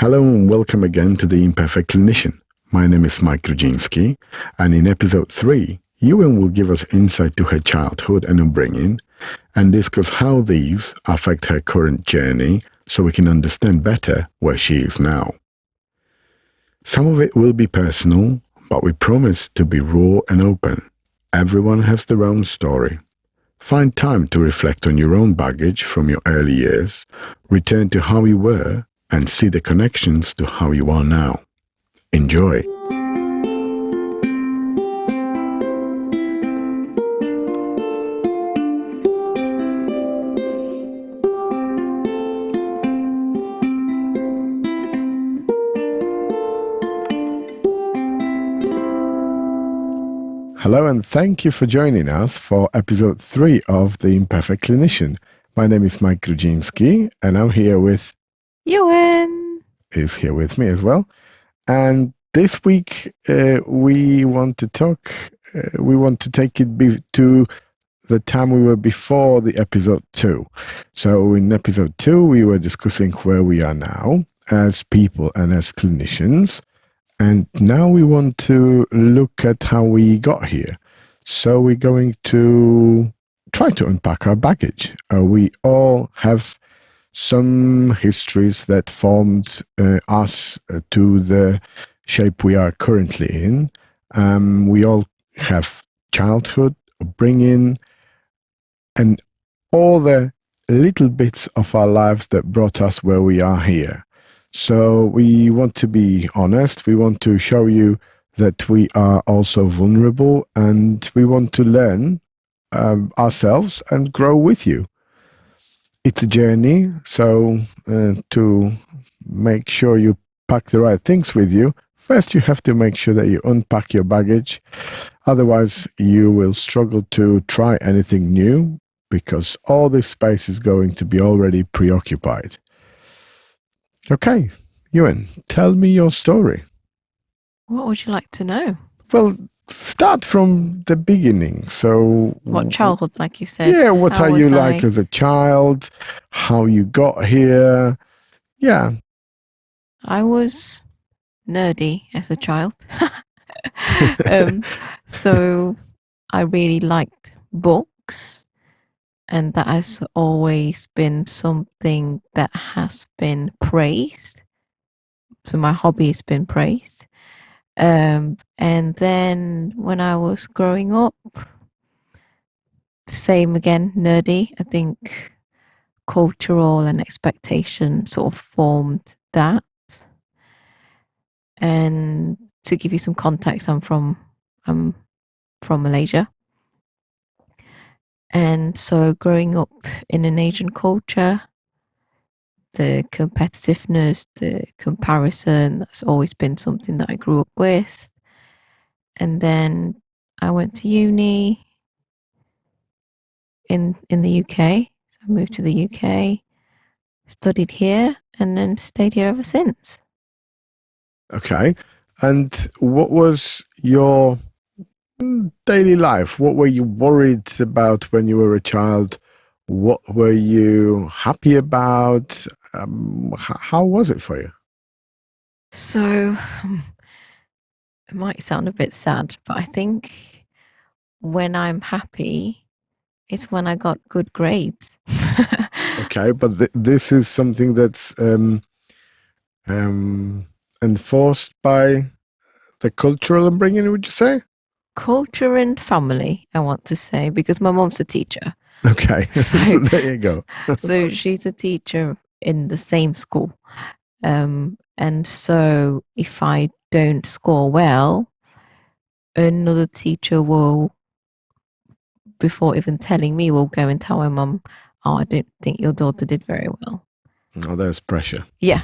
Hello and welcome again to the Imperfect Clinician. My name is Mike Grudzinski, and in episode 3, Yuen will give us insight to her childhood and upbringing and discuss how these affect her current journey so we can understand better where she is now. Some of it will be personal, but we promise to be raw and open. Everyone has their own story. Find time to reflect on your own baggage from your early years, return to how you were, and see the connections to how you are now. Enjoy! Hello and thank you for joining us for episode 3 of The Imperfect Clinician. My name is Mike Grudzinski and I'm here with... Yuen is here with me as well. And this week we want to take it to the time we were before the episode 2. So in episode 2 we were discussing where we are now as people and as clinicians. And now we want to look at how we got here. So we're going to try to unpack our baggage. We all have some histories that formed us to the shape we are currently in. We all have childhood, upbringing, and all the little bits of our lives that brought us where we are here. So we want to be honest. We want to show you that we are also vulnerable, and we want to learn ourselves and grow with you. It's a journey, so to make sure you pack the right things with you, first you have to make sure that you unpack your baggage. Otherwise, you will struggle to try anything new because all this space is going to be already preoccupied. Okay, Yuen, tell me your story. what would you like to know? Well, start from the beginning. So, What childhood, like you said? yeah, what How are you was like I? as a child? How you got here? Yeah. I was nerdy as a child. um, so I really liked books, and that has always been something that has been praised. So my hobby has been praised. And then when I was growing up, same again, nerdy. I think cultural and expectation sort of formed that. And to give you some context, I'm from Malaysia. And so growing up in an Asian culture, the competitiveness, the comparison, that's always been something that I grew up with. And then I went to uni in the UK. So I moved to the UK, studied here, and then stayed here ever since. Okay. And what was your daily life? What were you worried about when you were a child? What were you happy about? How was it for you? So it might sound a bit sad, but I think when I'm happy, it's when I got good grades. Okay, but this is something that's um, enforced by the cultural upbringing, would you say? Culture and family, I want to say, because my mom's a teacher. Okay, so So, there you go. so she's a teacher in the same school. And so if I don't score well, another teacher will, before even telling me, will go and tell my mum, oh, I don't think your daughter did very well. Oh, there's pressure. Yeah.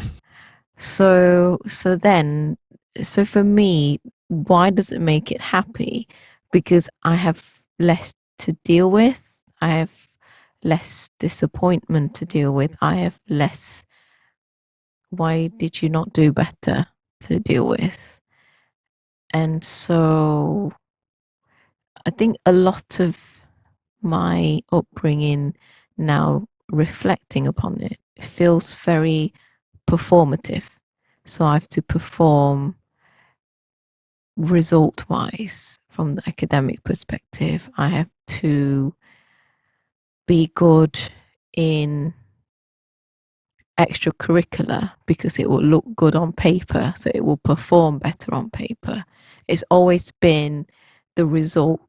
So for me, why does it make it happy? Because I have less to deal with. I have less disappointment to deal with. I have less, why did you not do better to deal with? And so I think a lot of my upbringing now reflecting upon it feels very performative. So I have to perform result wise from the academic perspective. I have to be good in extracurricular because it will look good on paper, so it will perform better on paper. It's always been the result,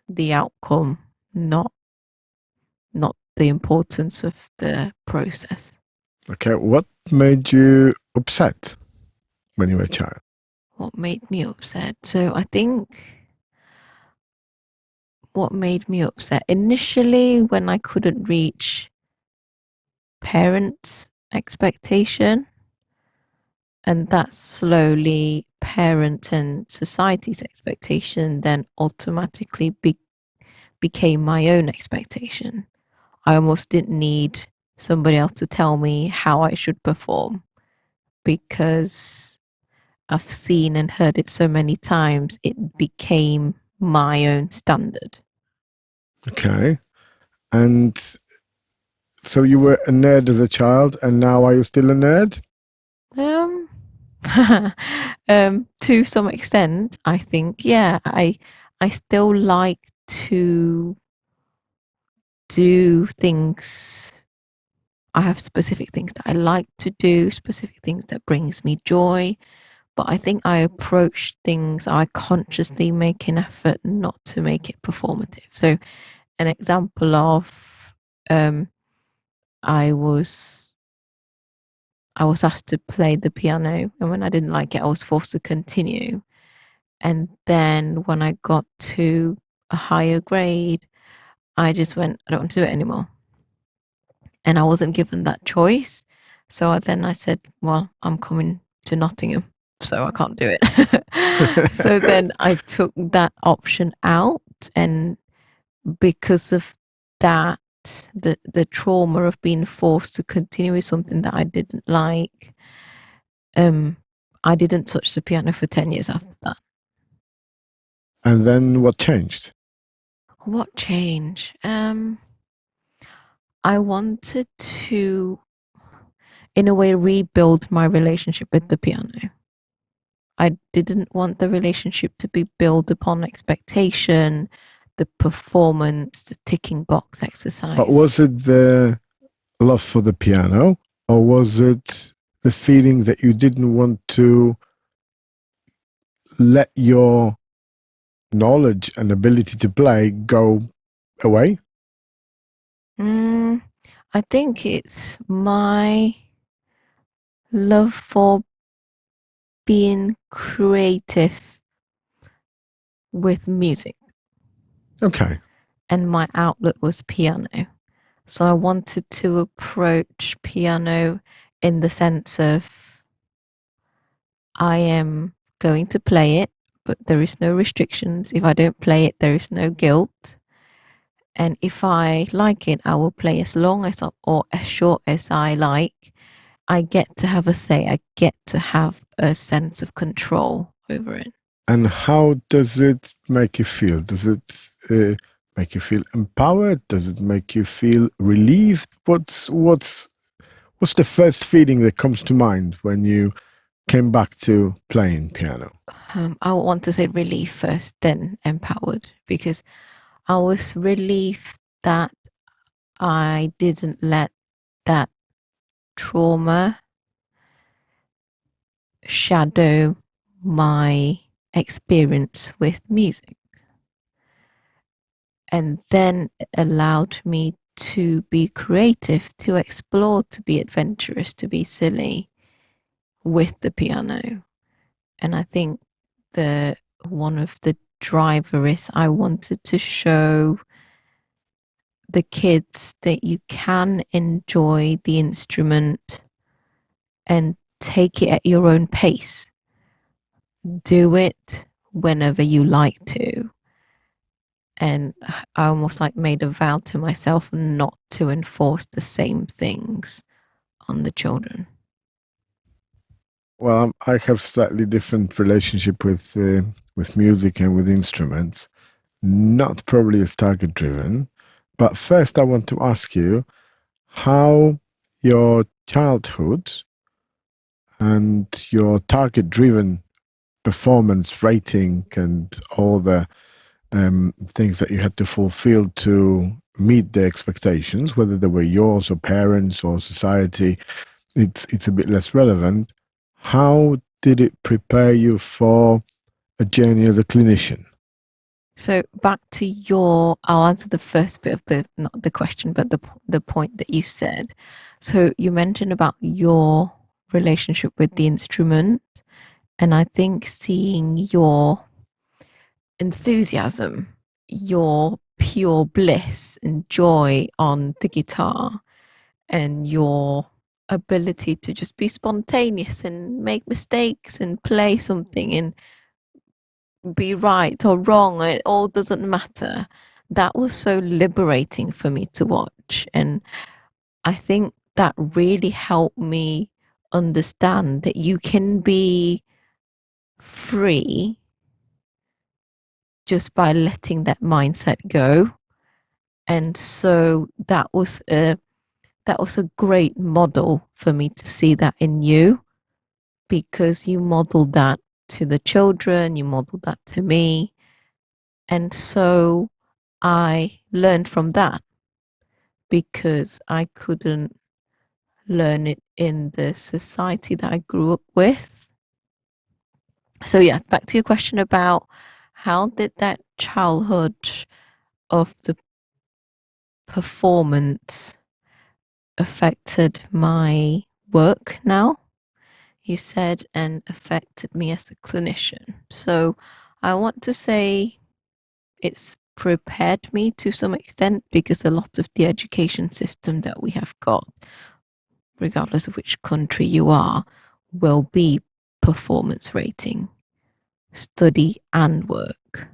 the outcome, not the importance of the process. Okay, what made you upset when you were a child? What made me upset? So I think what made me upset initially when I couldn't reach parents' expectation, and that slowly parent and society's expectation then automatically became my own expectation. I almost didn't need somebody else to tell me how I should perform because I've seen and heard it so many times, it became my own standard. Okay. And so you were a nerd as a child, and now are you still a nerd? Um, to some extent, I think, yeah, I still like to do things. I have specific things that I like to do, specific things that brings me joy. But I think I approach things, I consciously make an effort not to make it performative. So an example of um, I was I was asked to play the piano, and when I didn't like it, I was forced to continue. And then when I got to a higher grade, I just went, I don't want to do it anymore. And I wasn't given that choice. So then I said, well, I'm coming to Nottingham, so I can't do it. So then I took that option out. And because of that, the trauma of being forced to continue with something that I didn't like, um, I didn't touch the piano for 10 years after that. And then what changed? What change? I wanted to, in a way, rebuild my relationship with the piano. I didn't want the relationship to be built upon expectation, the performance, the ticking box But exercise. was it the love for the piano, or was it the feeling that you didn't want to let your knowledge and ability to play go away? Mm, I think it's my love for being creative with music, Okay. and my outlet was piano. So I wanted to approach piano in the sense of I am going to play it, but there is no restrictions. If I don't play it, there is no guilt. And if I like it, I will play as long as or as short as I like. I get to have a say. I get to have a sense of control over it. And how does it make you feel? Does it make you feel empowered? Does it make you feel relieved? What's the first feeling that comes to mind when you came back to playing piano? I want to say relief first, then empowered, because I was relieved that I didn't let that trauma shadow my experience with music, and then it allowed me to be creative, to explore, to be adventurous, to be silly with the piano. And I think the one of the driver is I wanted to show the kids that you can enjoy the instrument and take it at your own pace. Do it whenever you like to. And I almost like made a vow to myself not to enforce the same things on the children. Well, I have slightly different relationship with music and with instruments. Not probably as target driven, but first I want to ask you how your childhood and your target driven performance rating and all the things that you had to fulfill to meet the expectations, whether they were yours or parents or society, it's a bit less relevant. How did it prepare you for a journey as a clinician? So back to your, I'll answer the first bit of the, not the question, but the point that you said. So you mentioned about your relationship with the instrument, and I think seeing your enthusiasm, your pure bliss and joy on the guitar, and your ability to just be spontaneous and make mistakes and play something and be right or wrong, it all doesn't matter. That was so liberating for me to watch. And I think that really helped me understand that you can be free just by letting that mindset go. And so that was a great model for me to see that in you, because you modeled that to the children, you modeled that to me. And so I learned from that because I couldn't learn it in the society that I grew up with. So, yeah, back to your question about how did that childhood of the performance affected my work now? You said, and affected me as a clinician. So, I want to say it's prepared me to some extent, because a lot of the education system that we have got, regardless of which country you are, will be performance rating, study and work.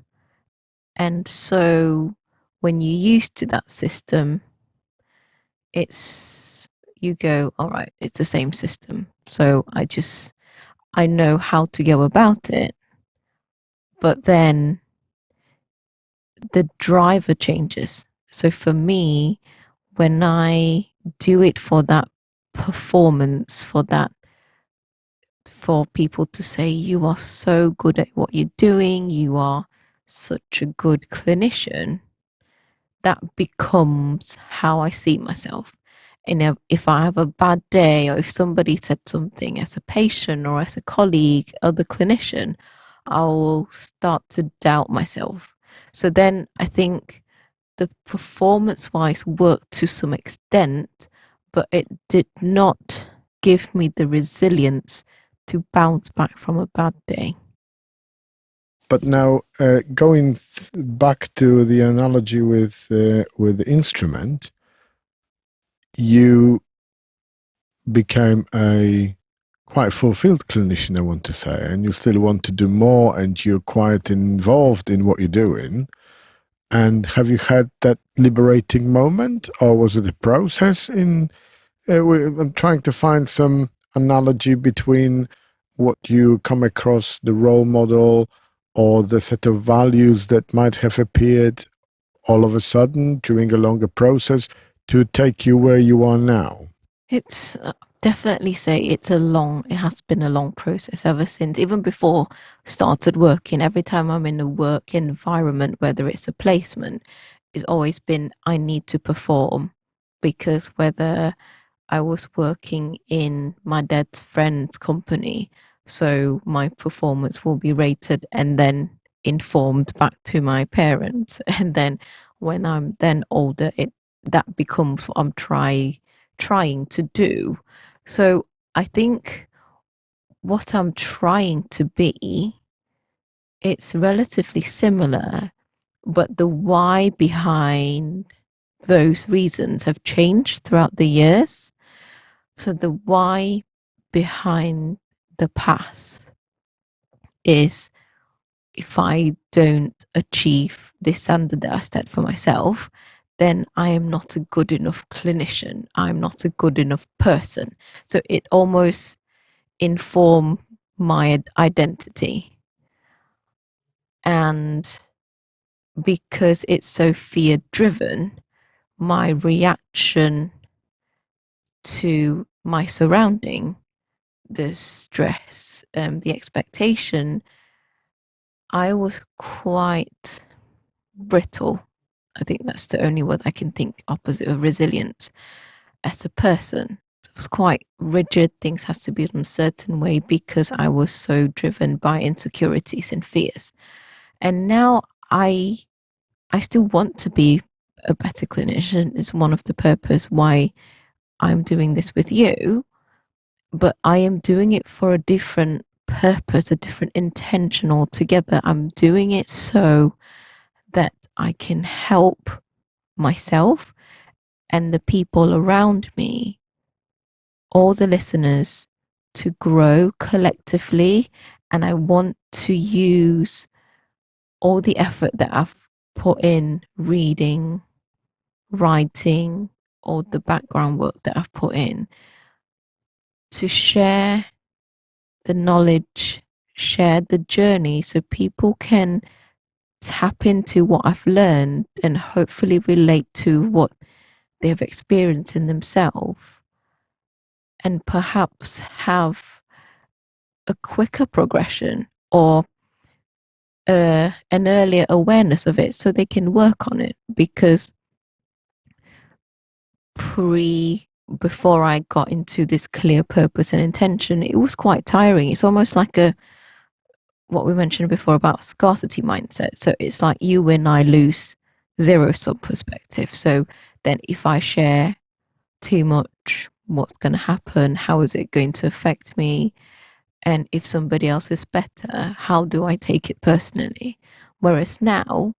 And so when you're used to that system, it's you go, all right, it's the same system. So I know how to go about it. But then the driver changes. So for me, when I do it for that performance, for people to say, you are so good at what you're doing, you are such a good clinician, that becomes how I see myself. And if I have a bad day, or if somebody said something as a patient or as a colleague, other clinician, I will start to doubt myself. So then I think the performance wise worked to some extent, but it did not give me the resilience to bounce back from a bad day. But now, going back to the analogy with the instrument, you became a quite fulfilled clinician, I want to say, and you still want to do more, and you're quite involved in what you're doing. And have you had that liberating moment, or was it a process? I'm trying to find some analogy between what you come across, the role model, or the set of values that might have appeared all of a sudden during a longer process to take you where you are now. It's definitely say it has been a long process ever since, even before started working. Every time I'm in a work environment, whether it's a placement, it's always been I need to perform, because whether I was working in my dad's friend's company, so my performance will be rated and then informed back to my parents. And then when I'm then older, it that becomes what I'm trying to do. So I think what I'm trying to be, it's relatively similar, but the why behind those reasons have changed throughout the years. So the why behind the past is, if I don't achieve this standard that I set for myself, then I am not a good enough clinician. I'm not a good enough person. So it almost inform my identity. And because it's so fear driven, my reaction to my surrounding the stress, the expectation, I was quite brittle. I think that's the only word I can think opposite of resilience as a person. It was quite rigid. Things has to be done a certain way because I was so driven by insecurities and fears. And now I still want to be a better clinician. It's one of the purpose why I'm doing this with you, but I am doing it for a different purpose, a different intention altogether. I'm doing it so that I can help myself and the people around me, all the listeners, to grow collectively. And I want to use all the effort that I've put in reading, writing, all the background work that I've put in to share the knowledge, share the journey so people can tap into what I've learned and hopefully relate to what they have experienced in themselves and perhaps have a quicker progression or an earlier awareness of it so they can work on it because before I got into this clear purpose and intention, it was quite tiring. It's almost like a what we mentioned before about scarcity mindset. So it's like you win, I lose, zero sum perspective. So then if I share too much, what's going to happen? How is it going to affect me? And if somebody else is better, how do I take it personally? Whereas now,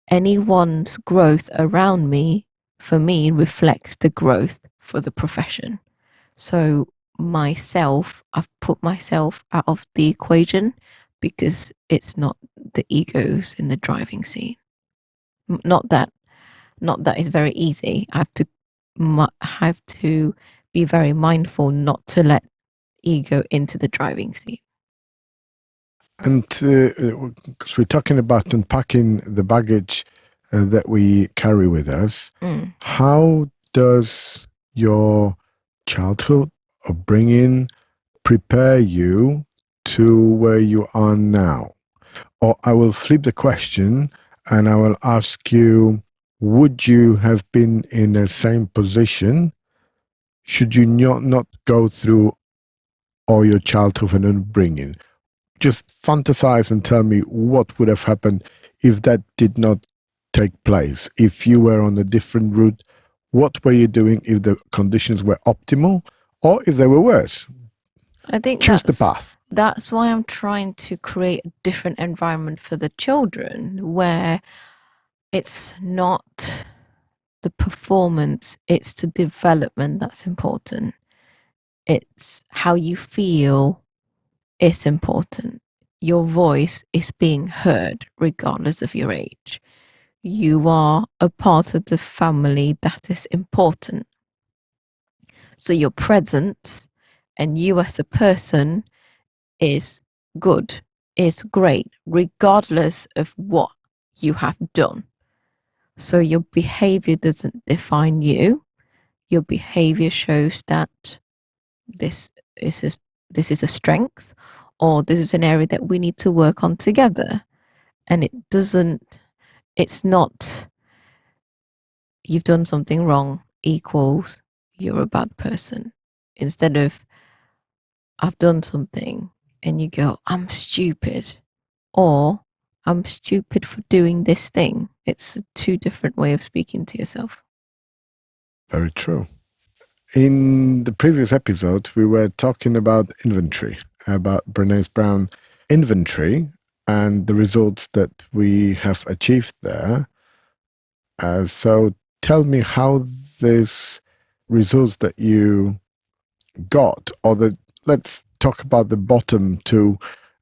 anyone's growth around me, for me, reflects the growth for the profession. So I've put myself out of the equation because it's not the egos in the driving seat. Not that, not that it's very easy. Have to be very mindful not to let ego into the driving seat. And because we're talking about unpacking the baggage that we carry with us, how does your childhood upbringing prepare you to where you are now? Or I will flip the question and I will ask you, would you have been in the same position should you not go through all your childhood and upbringing? Just fantasize and tell me what would have happened if that did not take place. If you were on a different route, what were you doing if the conditions were optimal or if they were worse? I think Choose the path. that's why I'm trying to create a different environment for the children where it's not the performance, it's the development that's important. It's how you feel is important. Your voice is being heard regardless of your age. You are a part of the family that is important. So your presence and you as a person is good, is great, regardless of what you have done. So your behavior doesn't define you. Your behavior shows that this is a, this is a strength or this is an area that we need to work on together. And it's not you've done something wrong equals you're a bad person. Instead of I've done something and you go, I'm stupid, or I'm stupid for doing this thing. It's a two different way of speaking to yourself. Very true. In the previous episode, we were talking about inventory, about Brené Brown inventory and the results that we have achieved there. So tell me how these results that you got, or let's talk about the bottom two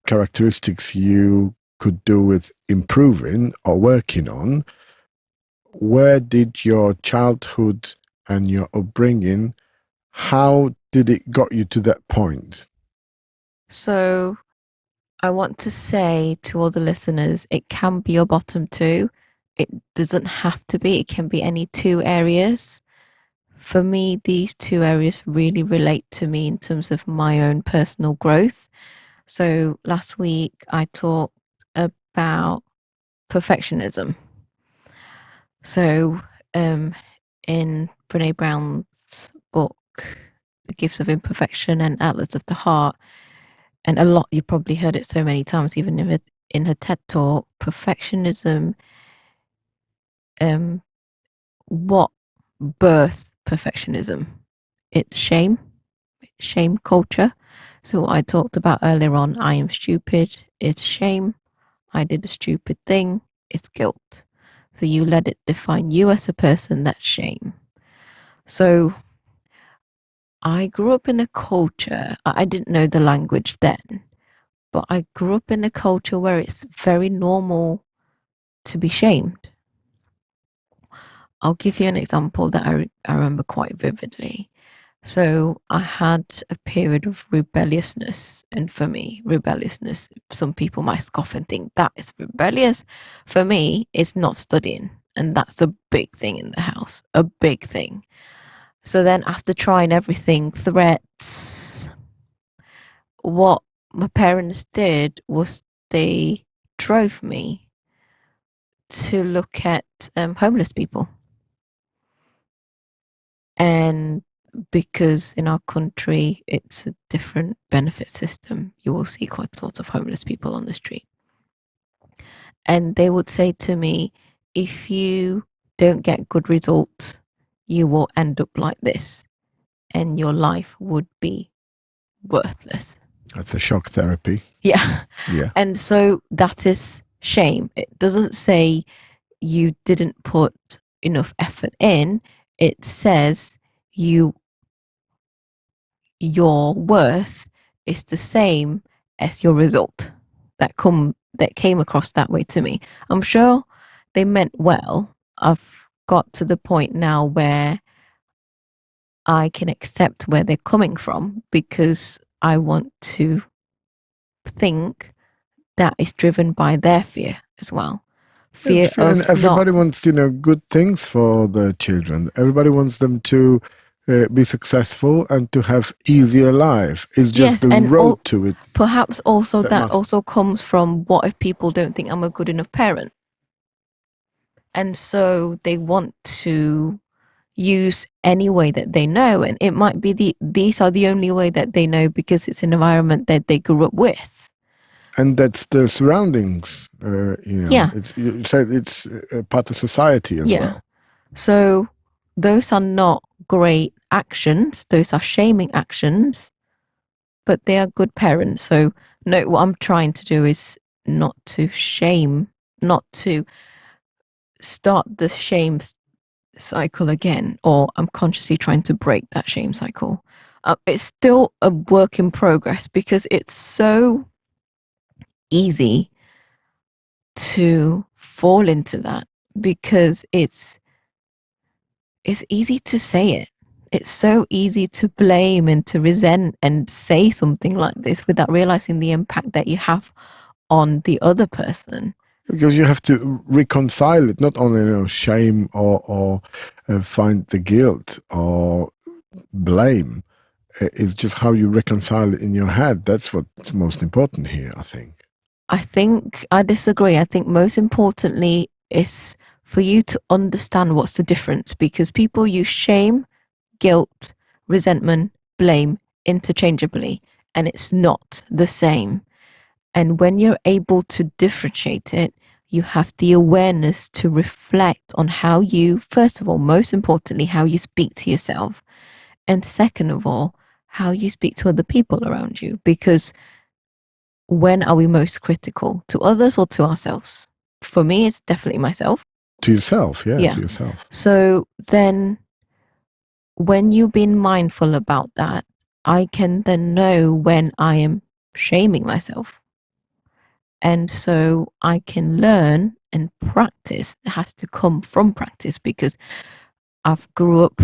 characteristics you could do with improving or working on. Where did your childhood and your upbringing, how did it got you to that point? So I want to say to all the listeners, it can be your bottom two. It doesn't have to be, it can be any two areas. for me, these two areas really relate to me in terms of my own personal growth. So last week I talked about perfectionism. So in Brene Brown's book, The Gifts of Imperfection and Atlas of the Heart, and a lot, you probably heard it so many times, even in her TED talk, perfectionism, what birthed perfectionism? It's shame culture. So what I talked about earlier on, I am stupid, it's shame. I did a stupid thing, it's guilt. So you let it define you as a person, that's shame. So I grew up in a culture, I didn't know the language then, but I grew up in a culture where it's very normal to be shamed. I'll give you an example that I remember quite vividly. So I had a period of rebelliousness, and for me, rebelliousness, some people might scoff and think that is rebellious. For me, it's not studying, and that's a big thing in the house, a big thing. So then, after trying everything, threats, what my parents did was they drove me to look at homeless people. And because in our country it's a different benefit system, you will see quite a lot of homeless people on the street. And they would say to me, if you don't get good results, you will end up like this and your life would be worthless. That's a shock therapy. Yeah. Yeah. And so that is shame. It doesn't say you didn't put enough effort in, it says your worth is the same as your result. That came across that way to me. I'm sure they meant well. I've got to the point now where I can accept where they're coming from because I want to think that is driven by their fear as well. It's Fear fair, and of not. everybody wants, good things for the children. Everybody wants them to be successful and to have easier life. It's just Yes, the and road to it perhaps also that that must. also comes from what if people don't think I'm a good enough parent? And so they want to use any way that they know, and it might be these are the only way that they know because it's an environment that they grew up with. And that's the surroundings. Yeah, It's you said it's a part of society as yeah. well. So those are not great actions, those are shaming actions, but they are good parents. So no, what I'm trying to do is not to shame, not to start the shame cycle again, or I'm consciously trying to break that shame cycle. It's still a work in progress because it's so easy to fall into that because it's easy to say it. It's so easy to blame and to resent and say something like this without realizing the impact that you have on the other person. Because you have to reconcile it, not only shame or find the guilt or blame. It's just how you reconcile it in your head. That's what's most important here, I think. I think I disagree. I think most importantly is for you to understand what's the difference because people use shame, guilt, resentment, blame interchangeably, and it's not the same. And when you're able to differentiate it, you have the awareness to reflect on how you, first of all, most importantly, how you speak to yourself. And second of all, how you speak to other people around you. Because when are we most critical? To others or to ourselves? For me, it's definitely myself. To yourself, yeah, Yeah. to yourself. So then when you've been mindful about that, I can then know when I am shaming myself. And so I can learn and practice. It has to come from practice because I've grew up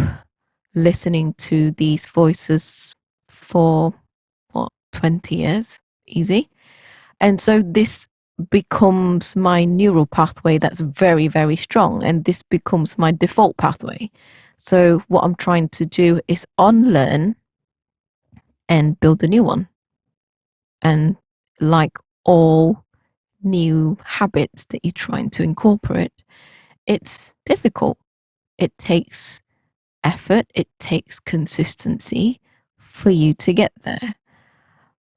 listening to these voices for what, 20 years? Easy. And so this becomes my neural pathway that's very, very strong. And this becomes my default pathway. So what I'm trying to do is unlearn and build a new one. And like all new habits that you're trying to incorporate, it's difficult. It takes effort, it takes consistency for you to get there.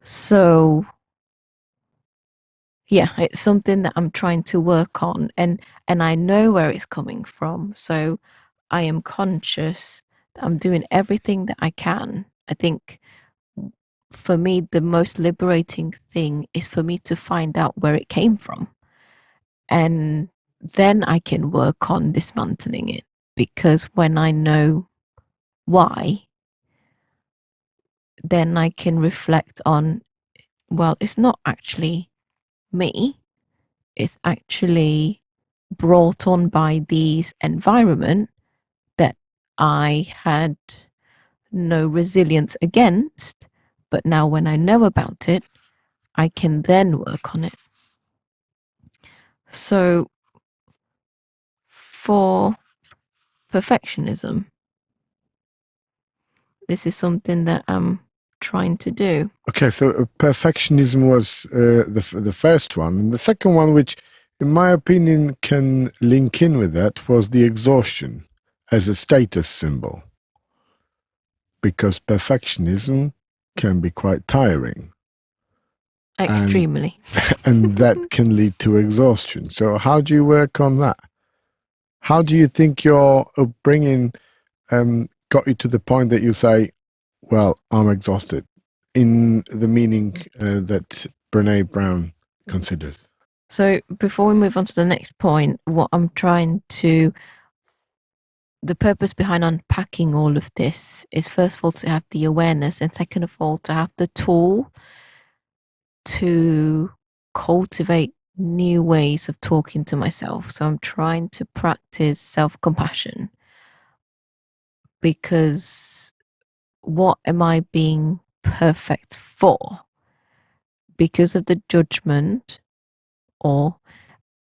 So, yeah, it's something that I'm trying to work on, and I know where it's coming from. So, I am conscious that I'm doing everything that I can. I think for me, the most liberating thing is for me to find out where it came from. And then I can work on dismantling it. Because when I know why, then I can reflect on, well, it's not actually me, it's actually brought on by these environment that I had no resilience against. But now when I know about it, I can then work on it. So for perfectionism, this is something that I'm trying to do. Okay, so perfectionism was the first one. And the second one, which in my opinion can link in with that, was the exhaustion as a status symbol. Because perfectionism can be quite tiring. Extremely. And that can lead to exhaustion. So how do you work on that? How do you think your upbringing got you to the point that you say, well, I'm exhausted, in the meaning that Brene Brown considers? So before we move on to the next point, what I'm trying to, the purpose behind unpacking all of this is first of all to have the awareness, and second of all to have the tool to cultivate new ways of talking to myself. So I'm trying to practice self-compassion, because what am I being perfect for? Because of the judgment, or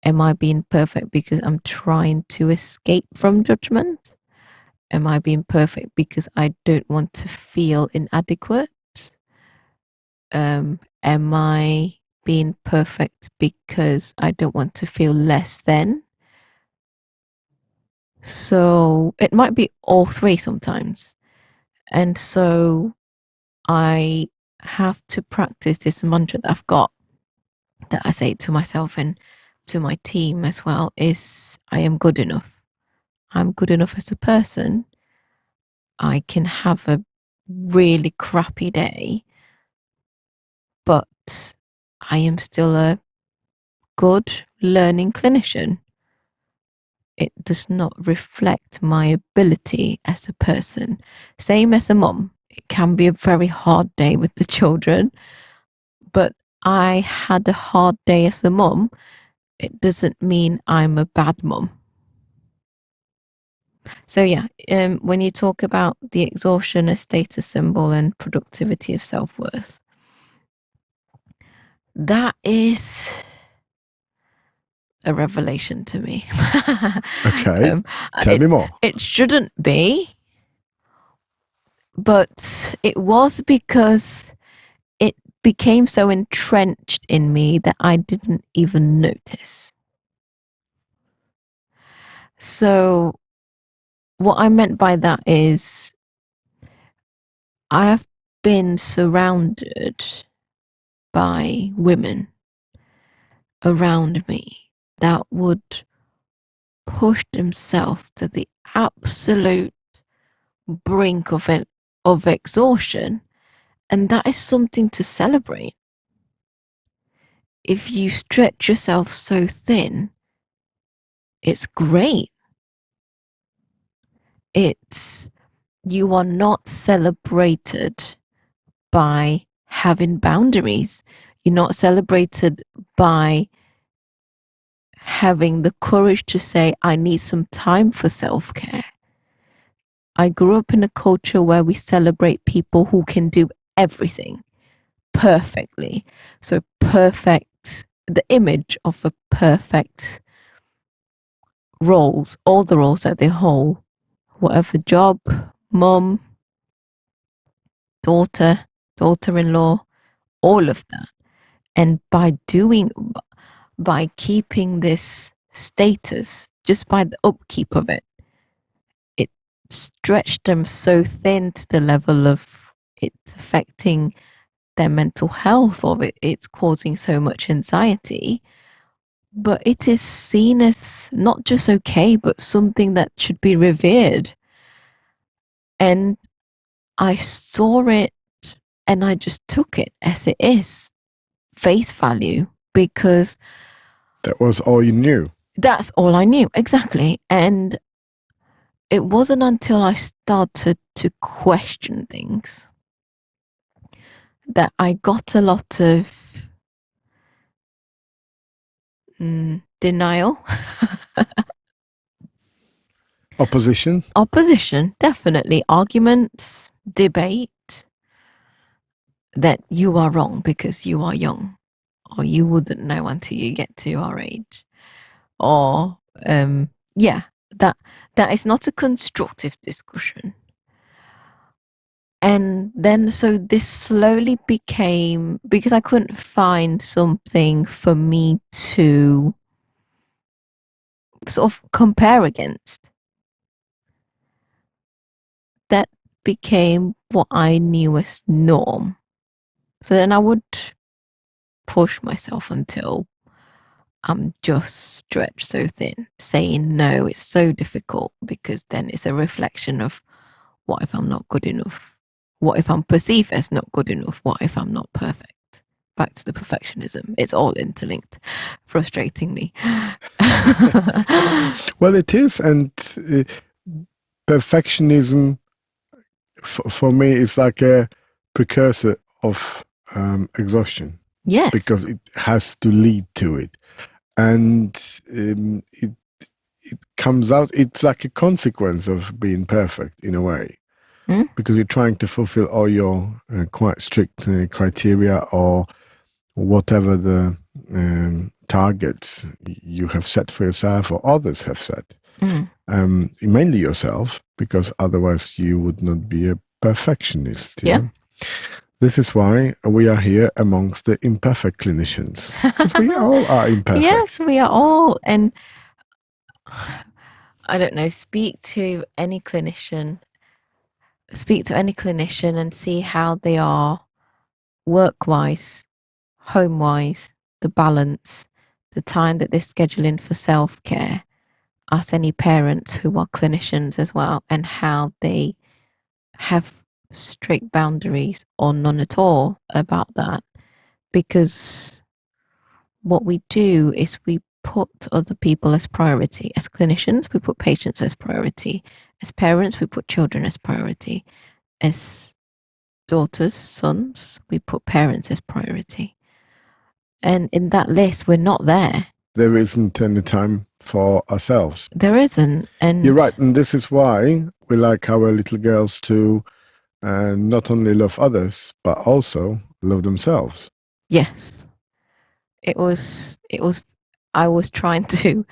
am I being perfect because I'm trying to escape from judgment? Am I being perfect because I don't want to feel inadequate? Am I being perfect because I don't want to feel less than? So it might be all three sometimes. And so I have to practice this mantra that I've got, that I say to myself and to my team as well, is I am good enough. I'm good enough as a person. I can have a really crappy day, but I am still a good learning clinician. It does not reflect my ability as a person. Same as a mom. It can be a very hard day with the children, but I had a hard day as a mom. It doesn't mean I'm a bad mom. So yeah, when you talk about the exhaustion as status symbol and productivity of self-worth, that is a revelation to me. Okay, um, tell me more. it shouldn't be, but it was because it became so entrenched in me that I didn't even notice. So what I meant by that is I have been surrounded by women around me that would push themselves to the absolute brink of exhaustion, and that is something to celebrate. If you stretch yourself so thin, it's great. It's, you are not celebrated by having boundaries. You're not celebrated by having the courage to say, I need some time for self-care. I grew up in a culture where we celebrate people who can do everything perfectly. So perfect, the image of a perfect roles, all the roles that they hold whatever job, mum, daughter, daughter-in-law, all of that. And by keeping this status, just by the upkeep of it, it stretched them so thin to the level of it's affecting their mental health, or it's causing so much anxiety. But it is seen as not just okay, but something that should be revered. And I saw it and I just took it as it is, face value, because That was all you knew. that's all I knew. Exactly. And it wasn't until I started to question things that I got a lot of denial, Opposition. opposition, definitely, arguments, debate, that you are wrong because you are young, or you wouldn't know until you get to our age, or yeah, that that is not a constructive discussion. And then so this slowly became, because I couldn't find something for me to sort of compare against, that became what I knew as norm. So then I would push myself until I'm just stretched so thin. Saying no, it's so difficult, because then it's a reflection of, what if I'm not good enough? What if I'm perceived as not good enough? What if I'm not perfect? Back to the perfectionism. It's all interlinked, frustratingly. Well, it is, and perfectionism for me is like a precursor of exhaustion, Yes. because it has to lead to it, and it comes out. It's like a consequence of being perfect in a way, because you're trying to fulfill all your quite strict criteria, or whatever the targets you have set for yourself or others have set. Mainly yourself, because otherwise you would not be a perfectionist. Yeah. This is why we are here amongst the imperfect clinicians, because we all are imperfect. Yes, we are all. And I don't know, speak to any clinician and see how they are work-wise, home-wise, the balance, the time that they schedule in for self-care. Ask any parents who are clinicians as well, and how they have strict boundaries or none at all about that. Because what we do is we put other people as priority. As clinicians, we put patients as priority. As parents, we put children as priority. As daughters, sons, we put parents as priority. And in that list, we're not there. There isn't any time for ourselves. There isn't. And you're right. And this is why we like our little girls to not only love others, but also love themselves. Yes. It was, I was trying to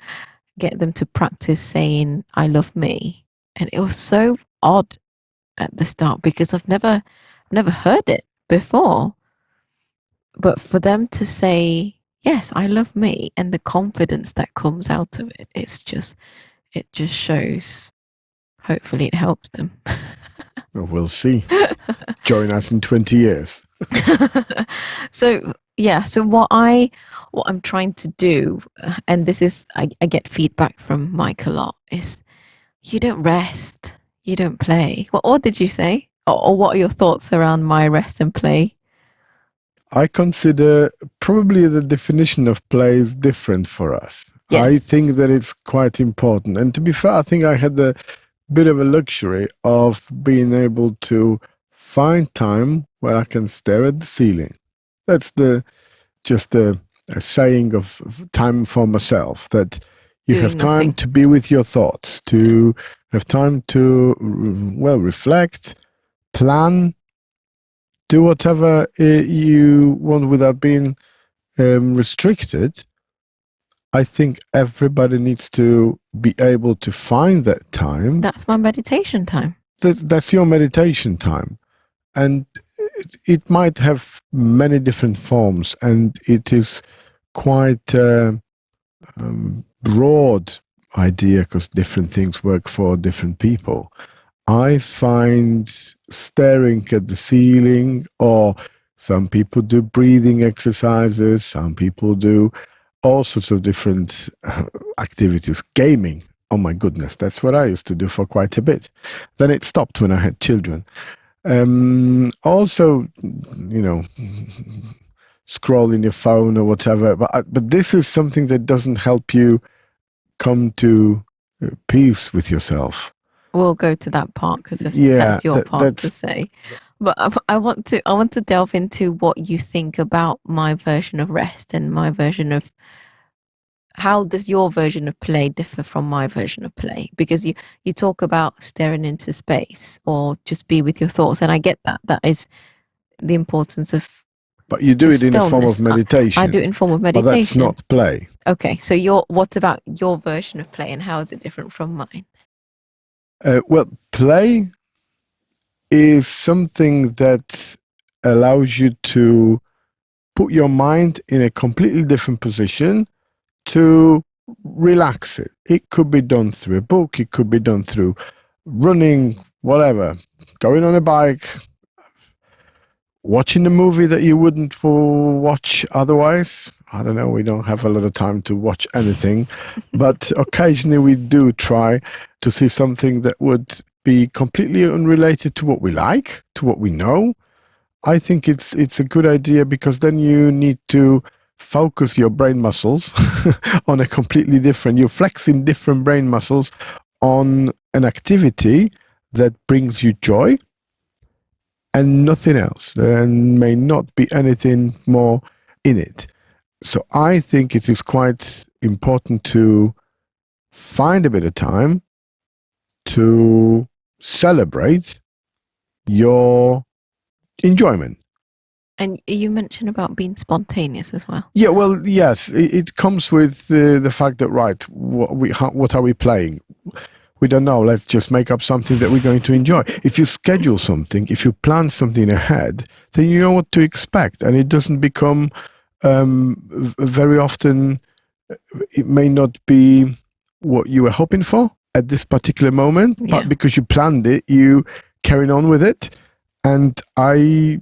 get them to practice saying, I love me. And it was so odd at the start, because I've never heard it before. But for them to say, yes, I love me, and the confidence that comes out of it, it just shows. Hopefully it helps them. Well, we'll see. Join us in 20 years. So yeah, so what I'm trying to do, and this is, I get feedback from Mike a lot, is you don't rest, you don't play. What did you say? Or what are your thoughts around my rest and play? I consider probably the definition of play is different for us. Yes. I think that it's quite important. And to be fair, I think I had the bit of a luxury of being able to find time where I can stare at the ceiling. That's just a saying of time for myself, that you Doing have time nothing. to be with your thoughts, to have time to, well, reflect, plan, do whatever you want without being restricted. I think everybody needs to be able to find that time. That's my meditation time. That's your meditation time. And it might have many different forms, and it is quite a broad idea because different things work for different people. I find staring at the ceiling, or some people do breathing exercises, some people do all sorts of different activities. Gaming, oh my goodness, that's what I used to do for quite a bit. Then it stopped when I had children. Also, scrolling your phone or whatever. But this is something that doesn't help you come to peace with yourself. We'll go to that part because Yeah, that's your part to that's. say. But I want to delve into what you think about my version of rest and my version of how does your version of play differ from my version of play? Because you talk about staring into space or just be with your thoughts, and I get that. That is the importance of. But you do just it in a form of stillness. meditation. I do it in form of But that's meditation. not play. Okay, so what about your version of play, and how is it different from mine? Well, play is something that allows you to put your mind in a completely different position to relax it. It could be done through a book, it could be done through running, whatever, going on a bike, watching a movie that you wouldn't watch otherwise. I don't know, we don't have a lot of time to watch anything, but occasionally we do try to see something that would be completely unrelated to what we like, to what we know. I think it's a good idea because then you need to focus your brain muscles on a completely different, you're flexing different brain muscles on an activity that brings you joy and nothing else. There may not be anything more in it. So I think it is quite important to find a bit of time to celebrate your enjoyment. And you mentioned about being spontaneous as well. Yeah, well, yes, it comes with the fact that, right, what are we playing? We don't know. Let's just make up something that we're going to enjoy. If you schedule something, if you plan something ahead, then you know what to expect, and it doesn't become very often. It may not be what you were hoping for at this particular moment, Yeah. but because you planned it, you carry on with it. And I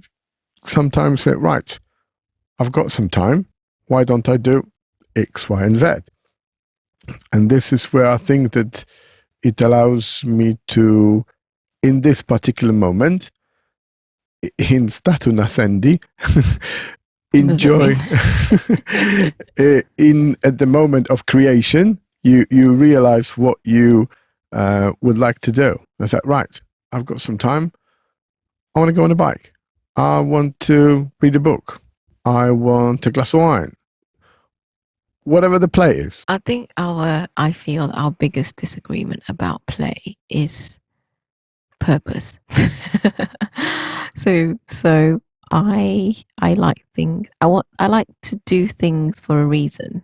sometimes say, right, I've got some time. Why don't I do X, Y, and Z? And this is where I think that it allows me to, in this particular moment, in statu nascendi, enjoy in at the moment of creation, you realize what you would like to do. I said, right, I've got some time. I want to go on a bike. I want to read a book. I want a glass of wine. Whatever the play is. I think I feel our biggest disagreement about play is purpose. so I like things. I like to do things for a reason,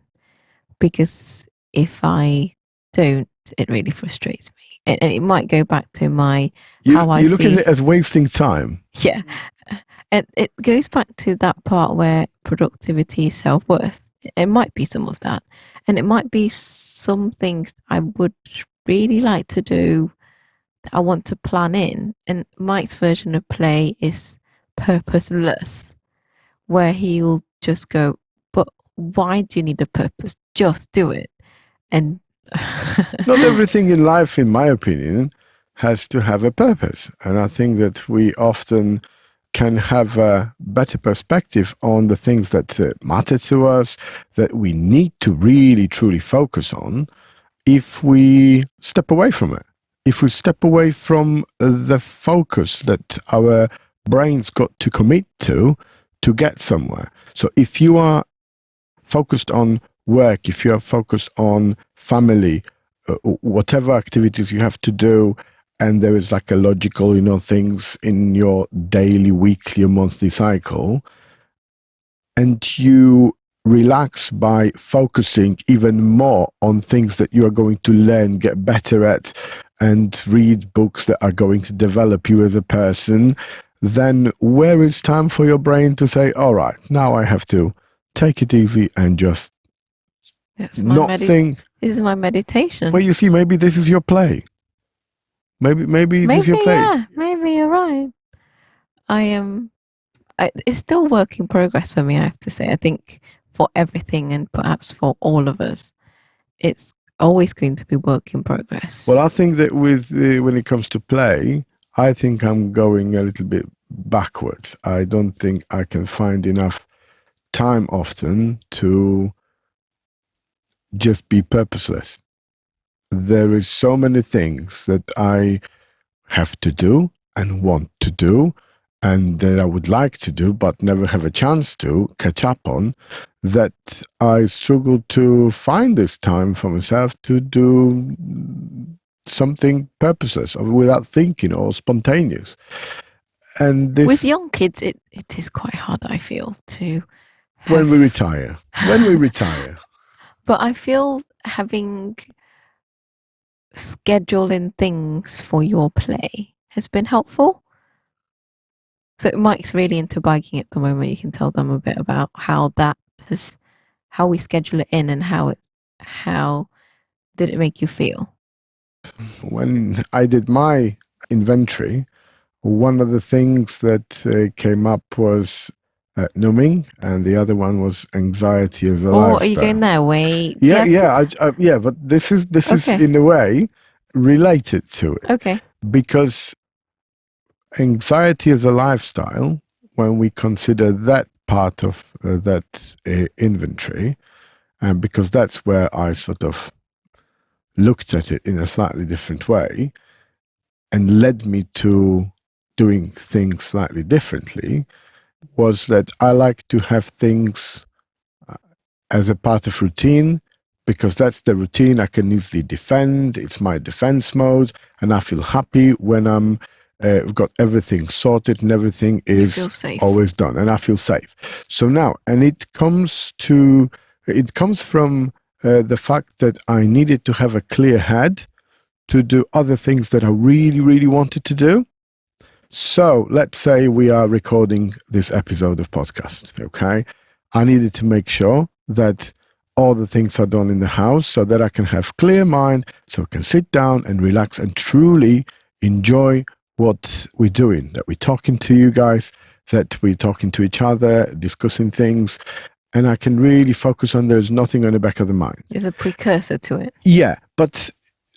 because if I don't, it really frustrates me. And it might go back to my how I You look at see. it as wasting time. Yeah, and it goes back to that part where productivity is self-worth. It might be some of that, and it might be some things I would really like to do that I want to plan in. And Mike's version of play is purposeless, where he'll just go, but why do you need a purpose? Just do it. And Not everything in life, in my opinion, has to have a purpose. And I think that we often can have a better perspective on the things that matter to us, that we need to really, truly focus on, if we step away from it. If we step away from the focus that our brains got to commit to get somewhere. So if you are focused on work, if you are focused on family, whatever activities you have to do, and there is like a logical, things in your daily, weekly, or monthly cycle, and you relax by focusing even more on things that you are going to learn, get better at, and read books that are going to develop you as a person, then where is time for your brain to say, all right, now I have to take it easy and just That's my not think. This is my meditation. Well, you see, maybe this is your play. Maybe it is Maybe, your play. yeah, maybe you're right. I am. It's still work in progress for me, I have to say. I think for everything and perhaps for all of us, it's always going to be work in progress. Well, I think that with when it comes to play, I think I'm going a little bit backwards. I don't think I can find enough time often to just be purposeless. There is so many things that I have to do and want to do and that I would like to do but never have a chance to catch up on, that I struggle to find this time for myself to do something purposeless or without thinking or spontaneous. And With this, young kids, it is quite hard, I feel, to when we have. retire, when we retire. But I feel having scheduling things for your play has been helpful. So Mike's really into biking at the moment. You can tell them a bit about how that has, how we schedule it in, and how did it make you feel? When I did my inventory, one of the things that came up was numbing, and the other one was anxiety as a Or are you going lifestyle. there? Wait, Yeah, yeah, yeah, but this is okay, in a way related to it, okay. because anxiety as a lifestyle, when we consider that part of that inventory, and because that's where I sort of looked at it in a slightly different way and led me to doing things slightly differently, was that I like to have things as a part of routine, because that's the routine I can easily defend. It's my defense mode, and I feel happy when got everything sorted and everything You feel is safe. always done, and I feel safe. So now, and it comes from the fact that I needed to have a clear head to do other things that I really, really wanted to do. So let's say we are recording this episode of podcast, okay? I needed to make sure that all the things are done in the house so that I can have clear mind, so I can sit down and relax and truly enjoy what we're doing, that we're talking to you guys, that we're talking to each other, discussing things, and I can really focus on there's nothing on the back of the mind. There's a precursor to it. Yeah, but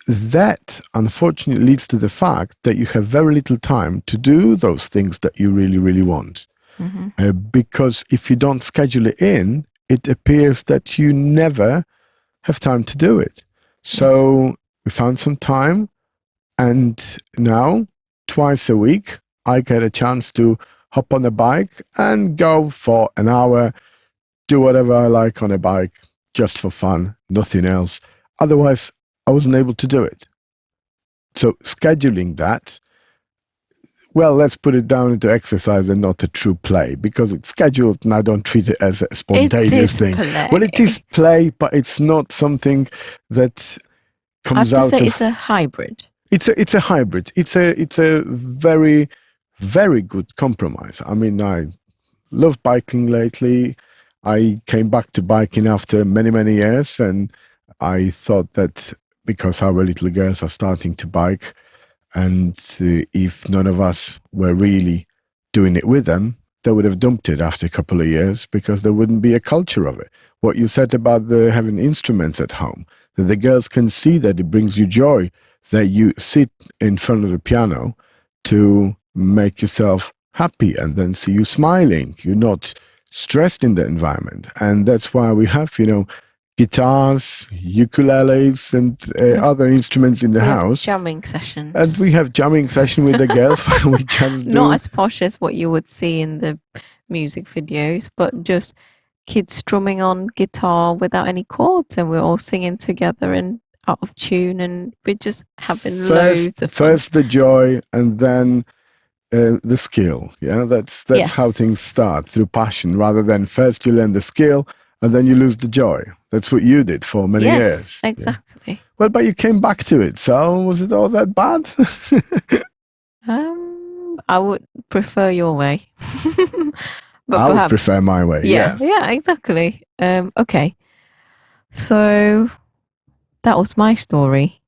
that unfortunately leads to the fact that you have very little time to do those things that you really, really want. Because if you don't schedule it in, it appears that you never have time to do it. So we found some time, and now twice a week, I get a chance to hop on a bike and go for an hour, do whatever I like on a bike, just for fun, nothing else. Otherwise, I wasn't able to do it. So scheduling that, well, let's put it down into exercise and not a true play, because it's scheduled and I don't treat it as a spontaneous thing. Play. Well, it is play, but it's not something that comes I have to out say of. it's a hybrid. It's a hybrid. It's a very, very good compromise. I mean, I love biking lately. I came back to biking after many, many years, and I thought that because our little girls are starting to bike, and if none of us were really doing it with them, they would have dumped it after a couple of years because there wouldn't be a culture of it. What you said about having instruments at home, that the girls can see that it brings you joy, that you sit in front of a piano to make yourself happy and then see you smiling. You're not stressed in the environment. And that's why we have, guitars, ukuleles, and other instruments in the We have house. jamming sessions. And we have jamming session with the girls where we just do. Not as posh as what you would see in the music videos, but just kids strumming on guitar without any chords, and we're all singing together and out of tune, and we're just having loads of fun. First the joy, and then the skill. Yeah, that's how things start, through passion, rather than first you learn the skill and then you lose the joy. That's what you did for many Yes, years. Yeah. exactly. Well, but you came back to it, so was it all that bad? I would prefer your way. But I would perhaps, prefer my way, yeah, yeah. yeah, exactly. Okay. So that was my story.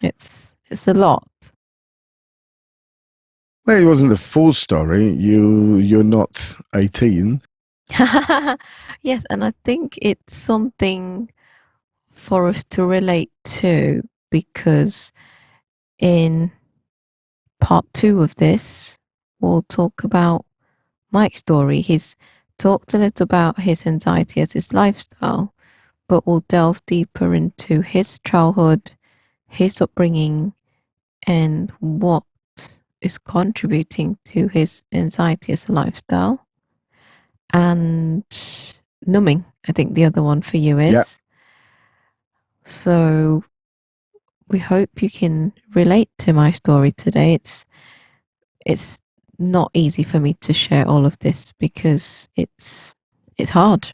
It's a lot. Well, it wasn't the full story. You're not 18. Yes, and I think it's something for us to relate to, because in part 2 of this, we'll talk about Mike's story. He's talked a little about his anxiety as his lifestyle, but we'll delve deeper into his childhood, his upbringing, and what is contributing to his anxiety as a lifestyle. And numbing, I think the other one for you is. Yeah. So we hope you can relate to my story today. It's not easy for me to share all of this because it's hard.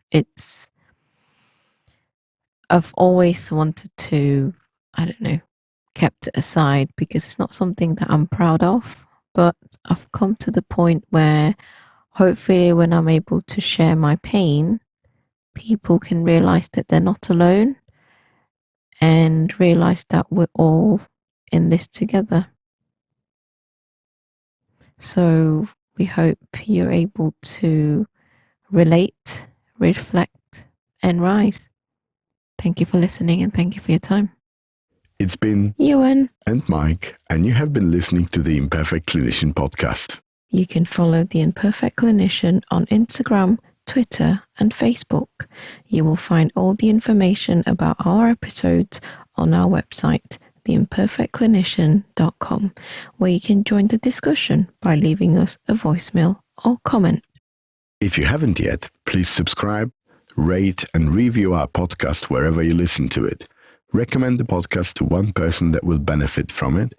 I've always wanted to, I don't know, kept it aside because it's not something that I'm proud of. But I've come to the point where hopefully when I'm able to share my pain, people can realize that they're not alone and realize that we're all in this together. So we hope you're able to relate, reflect, and rise. Thank you for listening and thank you for your time. It's been Yuen. And Mike, and you have been listening to the Imperfect Clinician podcast. You can follow the Imperfect Clinician on Instagram, Twitter, and Facebook. You will find all the information about our episodes on our website, theimperfectclinician.com, where you can join the discussion by leaving us a voicemail or comment. If you haven't yet, please subscribe, rate, and review our podcast wherever you listen to it. Recommend the podcast to one person that will benefit from it.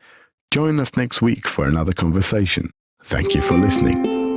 Join us next week for another conversation. Thank you for listening.